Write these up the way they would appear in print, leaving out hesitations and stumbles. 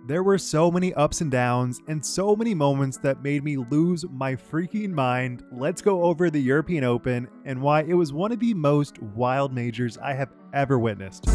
There were so many ups and downs and so many moments that made me lose my freaking mind. Let's go over the European Open and why it was one of the most wild majors I have ever witnessed.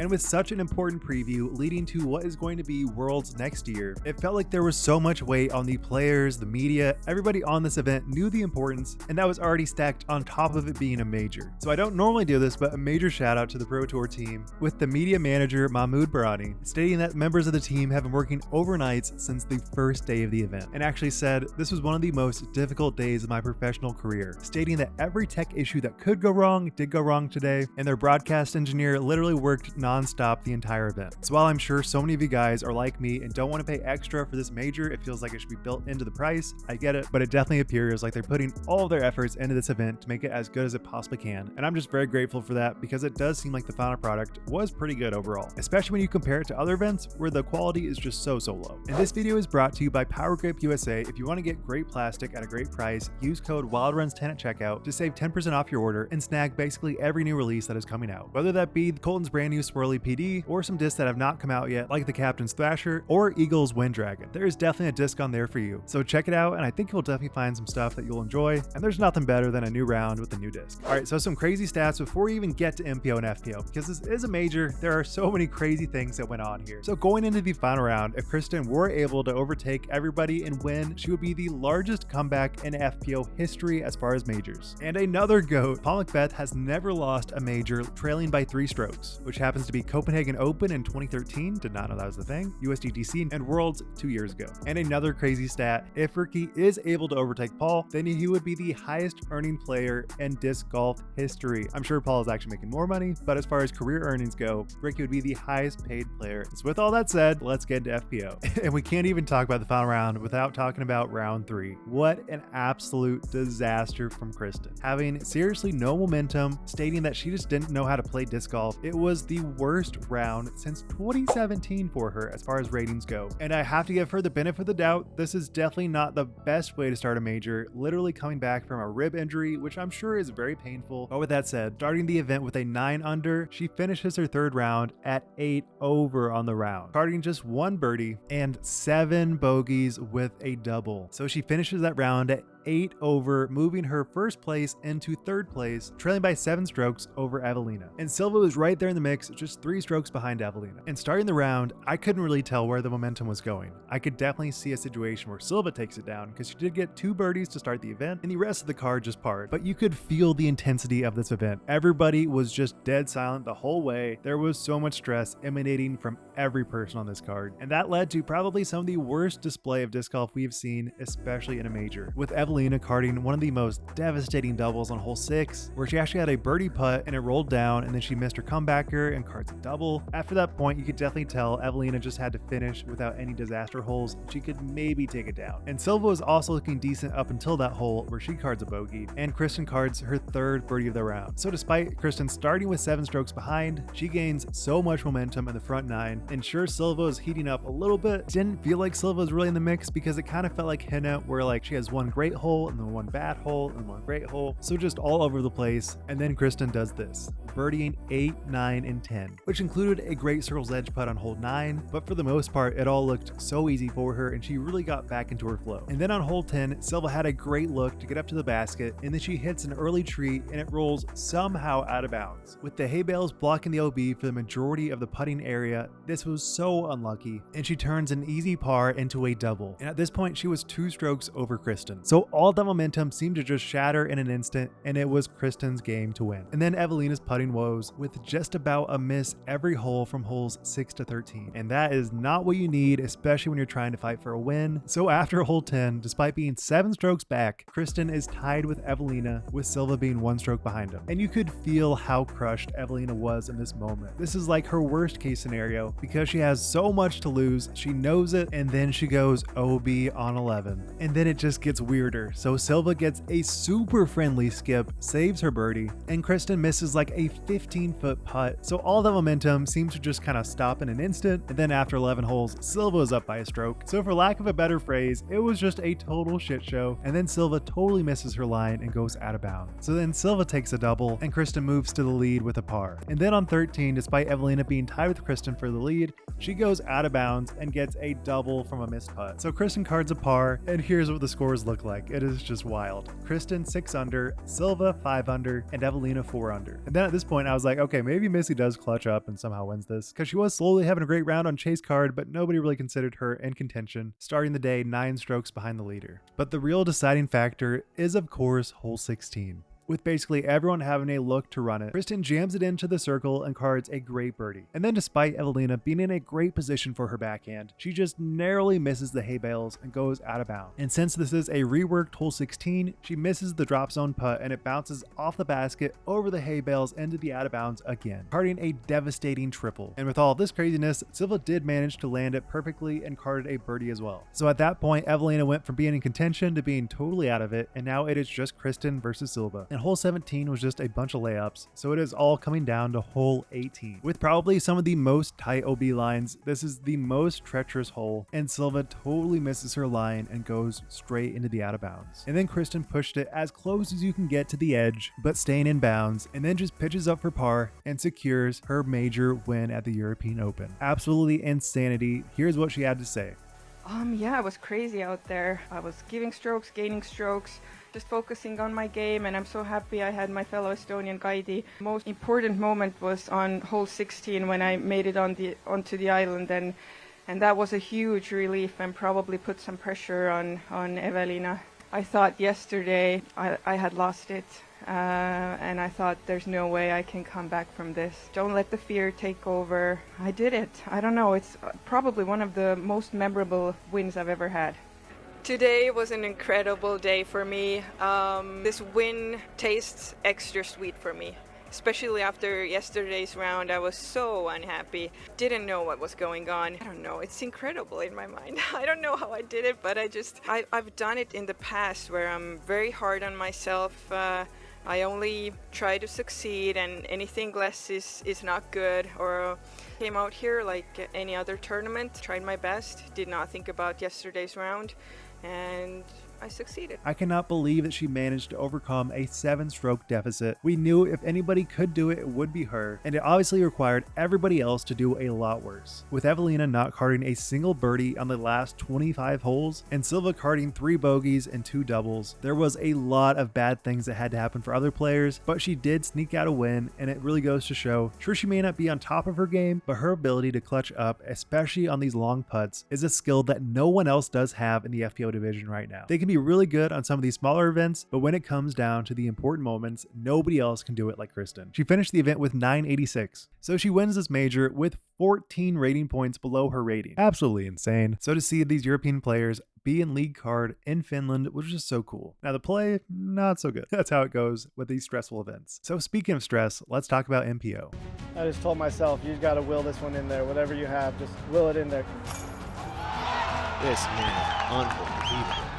And with such an important preview leading to what is going to be Worlds next year, it felt like there was so much weight on the players, the media, everybody on this event knew the importance, and that was already stacked on top of it being a major. So I don't normally do this, but a major shout out to the Pro Tour team, with the media manager Mahmoud Barani stating that members of the team have been working overnights since the first day of the event, and actually said this was one of the most difficult days of my professional career, stating that every tech issue that could go wrong did go wrong today, and their broadcast engineer literally worked non-stop the entire event. So while I'm sure so many of you guys are like me and don't want to pay extra for this major, it feels like it should be built into the price. I get it, but it definitely appears like they're putting all of their efforts into this event to make it as good as it possibly can. And I'm just very grateful for that because it does seem like the final product was pretty good overall, especially when you compare it to other events where the quality is just so low. And this video is brought to you by Powergrip USA. If you want to get great plastic at a great price, use code WildRuns10 at checkout to save 10% off your order and snag basically every new release that is coming out. Whether that be Colton's brand new Swirly PD, or some discs that have not come out yet, like the Captain's Thrasher or Eagle's Wind Dragon. There is definitely a disc on there for you. So check it out, and I think you'll definitely find some stuff that you'll enjoy, and there's nothing better than a new round with a new disc. Alright, so some crazy stats before we even get to MPO and FPO, because this is a major, there are so many crazy things that went on here. So going into the final round, if Kristin were able to overtake everybody and win, she would be the largest comeback in FPO history as far as majors. And another GOAT, Paul McBeth has never lost a major trailing by 3 strokes, which happens to be Copenhagen Open in 2013, did not know that was the thing, USDGC, and Worlds 2 years ago. And another crazy stat, if Ricky is able to overtake Paul, then he would be the highest earning player in disc golf history. I'm sure Paul is actually making more money, but as far as career earnings go, Ricky would be the highest paid player. So with all that said, let's get into FPO. And we can't even talk about the final round without talking about round 3. What an absolute disaster from Kristin. Having seriously no momentum, stating that she just didn't know how to play disc golf. It was the worst round since 2017 for her as far as ratings go. And I have to give her the benefit of the doubt. This is definitely not the best way to start a major, literally coming back from a rib injury, which I'm sure is very painful. But with that said, starting the event with a 9 under, she finishes her third round at 8 over on the round, carding just 1 birdie and 7 bogeys with a double. So she finishes that round at 8 over, moving her first place into third place, trailing by 7 strokes over Eveliina. And Silva was right there in the mix, just 3 strokes behind Eveliina. And starting the round, I couldn't really tell where the momentum was going. I could definitely see a situation where Silva takes it down because she did get 2 birdies to start the event and the rest of the card just parred. But you could feel the intensity of this event. Everybody was just dead silent the whole way. There was so much stress emanating from every person on this card. And that led to probably some of the worst display of disc golf we've seen, especially in a major, with Eveliina carding one of the most devastating doubles on hole 6, where she actually had a birdie putt and it rolled down, and then she missed her comebacker and cards a double. After that point, you could definitely tell Eveliina just had to finish without any disaster holes. She could maybe take it down. And Silva was also looking decent up until that hole where she cards a bogey, and Kristin cards her 3rd birdie of the round. So despite Kristin starting with 7 strokes behind, she gains so much momentum in the front 9. And sure, Silva is heating up a little bit. Didn't feel like Silva was really in the mix because it kind of felt like Henna, where like she has 1 great hole and then 1 bad hole and 1 great hole. So just all over the place. And then Kristin does this, birdieing 8, 9, and 10, which included a great circle's edge putt on hole 9. But for the most part, it all looked so easy for her and she really got back into her flow. And then on hole 10, Silva had a great look to get up to the basket, and then she hits an early tree and it rolls somehow out of bounds. With the hay bales blocking the OB for the majority of the putting area, this was so unlucky, and she turns an easy par into a double. And at this point, she was 2 strokes over Kristin. So all the momentum seemed to just shatter in an instant, and it was Kristin's game to win. And then Eveliina's putting woes, with just about a miss every hole from holes 6 to 13. And that is not what you need, especially when you're trying to fight for a win. So after hole 10, despite being 7 strokes back, Kristin is tied with Eveliina, with Silva being 1 stroke behind him. And you could feel how crushed Eveliina was in this moment. This is like her worst case scenario because she has so much to lose, she knows it, and then she goes OB on 11. And then it just gets weirder. under, so Silva gets a super friendly skip, saves her birdie, and Kristin misses like a 15-foot putt, so all that momentum seems to just kind of stop in an instant, and then after 11 holes, Silva is up by a stroke. So for lack of a better phrase, it was just a total shit show, and then Silva totally misses her line and goes out of bounds. So then Silva takes a double, and Kristin moves to the lead with a par. And then on 13, despite Eveliina being tied with Kristin for the lead, she goes out of bounds and gets a double from a missed putt. So Kristin cards a par, and here's what the scores look like. It is just wild. Kristin 6 under, Silva 5 under, and Eveliina 4 under. And then at this point, I was like, okay, maybe Missy does clutch up and somehow wins this, because she was slowly having a great round on chase card, but nobody really considered her in contention, starting the day 9 strokes behind the leader. But the real deciding factor is, of course, hole 16. With basically everyone having a look to run it, Kristin jams it into the circle and cards a great birdie. And then despite Eveliina being in a great position for her backhand, she just narrowly misses the hay bales and goes out of bounds. And since this is a reworked hole 16, she misses the drop zone putt and it bounces off the basket over the hay bales into the out of bounds again, carding a devastating triple. And with all this craziness, Silva did manage to land it perfectly and carded a birdie as well. So at that point, Eveliina went from being in contention to being totally out of it, and now it is just Kristin versus Silva. And hole 17 was just a bunch of layups, so it is all coming down to hole 18. With probably some of the most tight OB lines, this is the most treacherous hole, and Silva totally misses her line and goes straight into the out of bounds. And then Kristin pushed it as close as you can get to the edge, but staying in bounds, and then just pitches up for par and secures her major win at the European Open. Absolutely insanity. Here's what she had to say. Yeah, it was crazy out there. I was giving strokes, gaining strokes, just focusing on my game, and I'm so happy I had my fellow Estonian guide. Most important moment was on hole 16 when I made it onto the island, and that was a huge relief and probably put some pressure on Eveliina. I thought yesterday I had lost it, and I thought there's no way I can come back from this. Don't let the fear take over. I did it. I don't know, it's probably one of the most memorable wins I've ever had. Today was an incredible day for me. This win tastes extra sweet for me. Especially after yesterday's round, I was so unhappy. Didn't know what was going on. I don't know, it's incredible in my mind. I don't know how I did it, but I've done it in the past where I'm very hard on myself. I only try to succeed, and anything less is not good. Or came out here like any other tournament, tried my best, did not think about yesterday's round, and I succeeded. I cannot believe that she managed to overcome a 7-stroke deficit. We knew if anybody could do it, it would be her, and it obviously required everybody else to do a lot worse. With Eveliina not carding a single birdie on the last 25 holes, and Silva carding 3 bogeys and 2 doubles, there was a lot of bad things that had to happen for other players, but she did sneak out a win, and it really goes to show, sure, she may not be on top of her game, but her ability to clutch up, especially on these long putts, is a skill that no one else does have in the FPO division right now. They can be really good on some of these smaller events, but when it comes down to the important moments, nobody else can do it like Kristin. She finished the event with 986, so she wins this major with 14 rating points below her rating. Absolutely insane. So to see these European players be in league card in Finland was just so cool. Now the play, not so good. That's how it goes with these stressful events. So speaking of stress, let's talk about MPO. I just told myself, you got to will this one in there. Whatever you have, just will it in there. This man, unbelievable.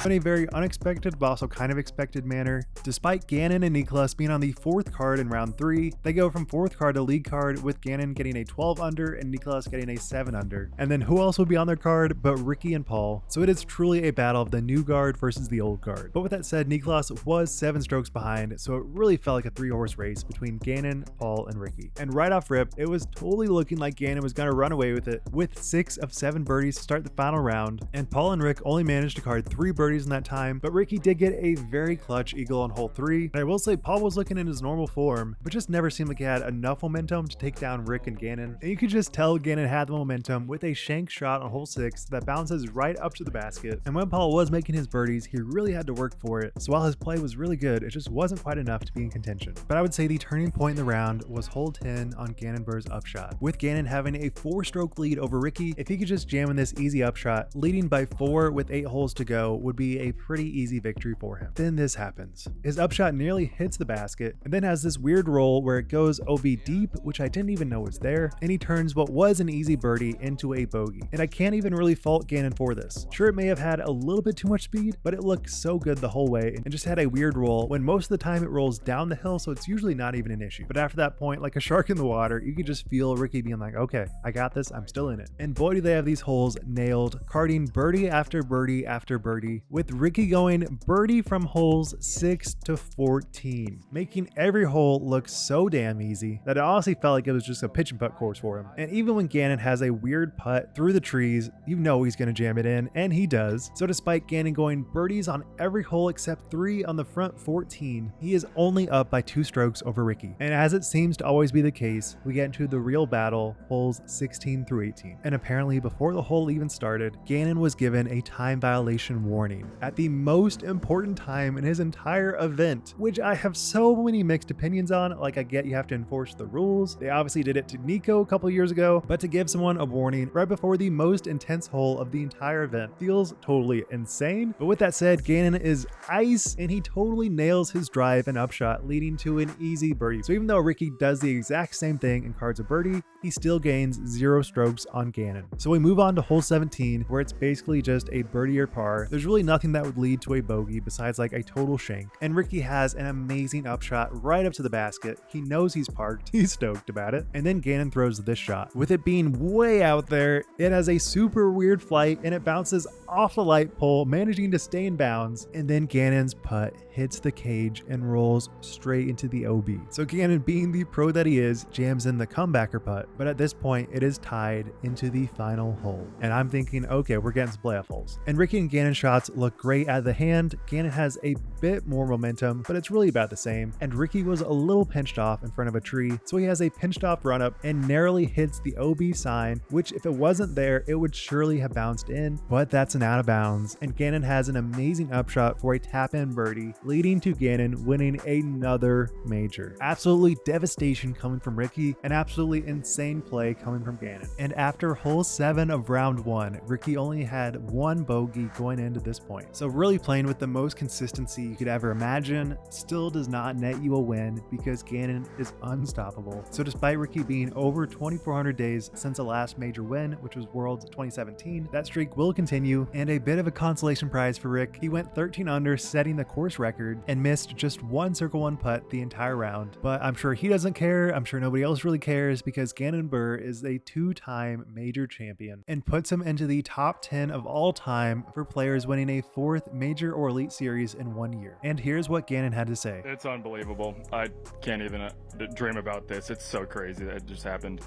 In a very unexpected but also kind of expected manner, despite Gannon and Niklas being on the 4th card in round 3, they go from 4th card to league card, with Gannon getting a 12 under and Niklas getting a 7 under. And then who else would be on their card but Ricky and Paul? So it is truly a battle of the new guard versus the old guard. But with that said, Niklas was 7 strokes behind, so it really felt like a 3-horse race between Gannon, Paul, and Ricky. And right off rip, it was totally looking like Gannon was going to run away with it, with 6 of 7 birdies to start the final round, and Paul and Rick only managed to card 3 birdies in that time, but Ricky did get a very clutch eagle on hole 3, and I will say Paul was looking in his normal form, but just never seemed like he had enough momentum to take down Rick and Gannon, and you could just tell Gannon had the momentum with a shank shot on hole 6 that bounces right up to the basket, and when Paul was making his birdies, he really had to work for it, so while his play was really good, it just wasn't quite enough to be in contention. But I would say the turning point in the round was hole 10 on Gannon Buhr's upshot, with Gannon having a 4-stroke lead over Ricky. If he could just jam in this easy upshot, leading by 4 with 8 holes to go would would be a pretty easy victory for him. Then this happens. His upshot nearly hits the basket and then has this weird roll where it goes OB deep, which I didn't even know was there, and he turns what was an easy birdie into a bogey. And I can't even really fault Gannon for this. Sure, it may have had a little bit too much speed, but it looked so good the whole way and just had a weird roll when most of the time it rolls down the hill, so it's usually not even an issue. But after that point, like a shark in the water, you could just feel Ricky being like, okay, I got this, I'm still in it. And boy, do they have these holes nailed, carding birdie after birdie after birdie, with Ricky going birdie from holes 6 to 14, making every hole look so damn easy that it honestly felt like it was just a pitch and putt course for him. And even when Gannon has a weird putt through the trees, you know he's gonna jam it in, and he does. So despite Gannon going birdies on every hole except 3 on the front 14, he is only up by 2 strokes over Ricky. And as it seems to always be the case, we get into the real battle, holes 16 through 18. And apparently before the hole even started, Gannon was given a time violation warning at the most important time in his entire event, which I have so many mixed opinions on. Like, I get you have to enforce the rules. They obviously did it to Nico a couple years ago, but to give someone a warning right before the most intense hole of the entire event feels totally insane. But with that said, Gannon is ice and he totally nails his drive and upshot, leading to an easy birdie. So even though Ricky does the exact same thing and cards a birdie, he still gains 0 strokes on Gannon. So we move on to hole 17, where it's basically just a birdie or par. There's really nothing that would lead to a bogey besides like a total shank. And Ricky has an amazing upshot right up to the basket. He knows he's parked, he's stoked about it. And then Gannon throws this shot. With it being way out there, it has a super weird flight and it bounces off the light pole, managing to stay in bounds. And then Gannon's putt hits the cage and rolls straight into the OB. So Gannon, being the pro that he is, jams in the comebacker putt. But at this point, it is tied into the final hole. And I'm thinking, okay, we're getting some playoff holes. And Ricky and Gannon shots look great at the hand. Gannon has a bit more momentum, but it's really about the same. And Ricky was a little pinched off in front of a tree, so he has a pinched off run up and narrowly hits the OB sign, which if it wasn't there, it would surely have bounced in, but that's an out of bounds. And Gannon has an amazing upshot for a tap in birdie, leading to Gannon winning another major. Absolutely devastation coming from Ricky, and absolutely insane play coming from Gannon. And after hole 7 of round 1, Ricky only had 1 bogey going into this point. So really playing with the most consistency you could ever imagine still does not net you a win because Gannon is unstoppable. So despite Ricky being over 2,400 days since the last major win, which was Worlds 2017, that streak will continue. And a bit of a consolation prize for Rick, he went 13 under, setting the course record, and missed just 1 circle 1 putt the entire round. But I'm sure he doesn't care. I'm sure nobody else really cares because Gannon Buhr is a 2-time major champion and puts him into the top 10 of all time for players winning a 4th major or elite series in 1 year. And here's what Gannon had to say. It's unbelievable. I can't even dream about this. It's so crazy that it just happened.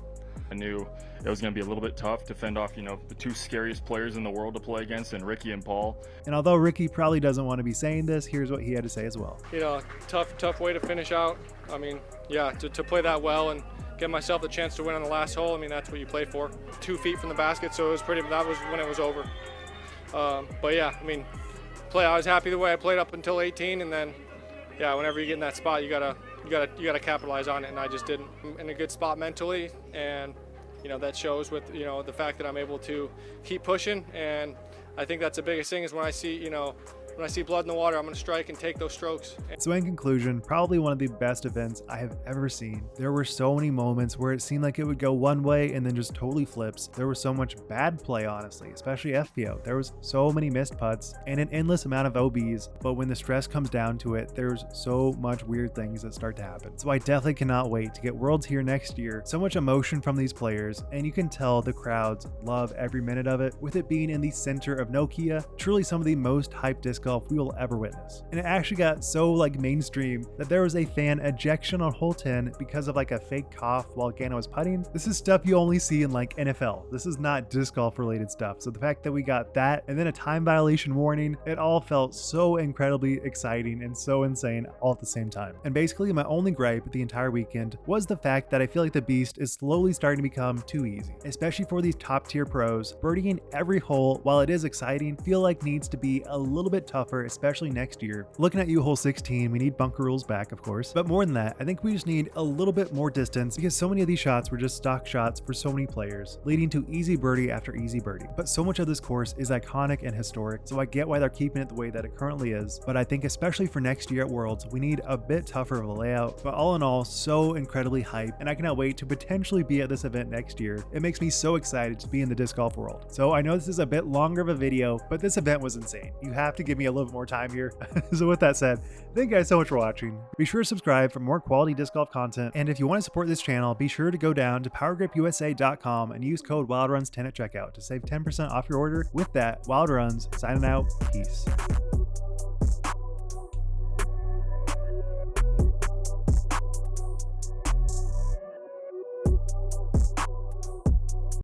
I knew it was going to be a little bit tough to fend off, the 2 scariest players in the world to play against, and Ricky and Paul. And although Ricky probably doesn't want to be saying this, here's what he had to say as well. Tough way to finish out. I mean, yeah, to play that well and get myself the chance to win on the last hole. I mean, that's what you play for. 2 feet from the basket, so that was when it was over. But yeah, I mean, I was happy the way I played up until 18, and then, yeah, whenever you get in that spot, you gotta capitalize on it, and I just didn't. I'm in a good spot mentally, and that shows with the fact that I'm able to keep pushing, and I think that's the biggest thing is when I see blood in the water, I'm going to strike and take those strokes. So in conclusion, probably one of the best events I have ever seen. There were so many moments where it seemed like it would go one way and then just totally flips. There was so much bad play, honestly, especially FPO. There was so many missed putts and an endless amount of OBs, but when the stress comes down to it, there's so much weird things that start to happen. So I definitely cannot wait to get Worlds here next year. So much emotion from these players, and you can tell the crowds love every minute of it, with it being in the center of Nokia, truly some of the most hyped disc golf we will ever witness. And it actually got so mainstream that there was a fan ejection on hole 10 because of a fake cough while Gannon was putting. This is stuff you only see in NFL. This is not disc golf related stuff. So the fact that we got that and then a time violation warning, it all felt so incredibly exciting and so insane all at the same time. And basically my only gripe the entire weekend was the fact that I feel like the beast is slowly starting to become too easy, especially for these top tier pros. Birdieing every hole, while it is exciting, feel like needs to be a little bit tougher tougher, especially next year. Looking at you, hole 16, we need bunker rules back, of course. But more than that, I think we just need a little bit more distance because so many of these shots were just stock shots for so many players, leading to easy birdie after easy birdie. But so much of this course is iconic and historic, so I get why they're keeping it the way that it currently is. But I think especially for next year at Worlds, we need a bit tougher of a layout. But all in all, so incredibly hyped, and I cannot wait to potentially be at this event next year. It makes me so excited to be in the disc golf world. So I know this is a bit longer of a video, but this event was insane. You have to give me a little bit more time here. So with that said, thank you guys so much for watching. Be sure to subscribe for more quality disc golf content, and if you want to support this channel, be sure to go down to powergripusa.com and use code WildRuns10 at checkout to save 10% off your order. With that, Wild Runs, signing out, peace.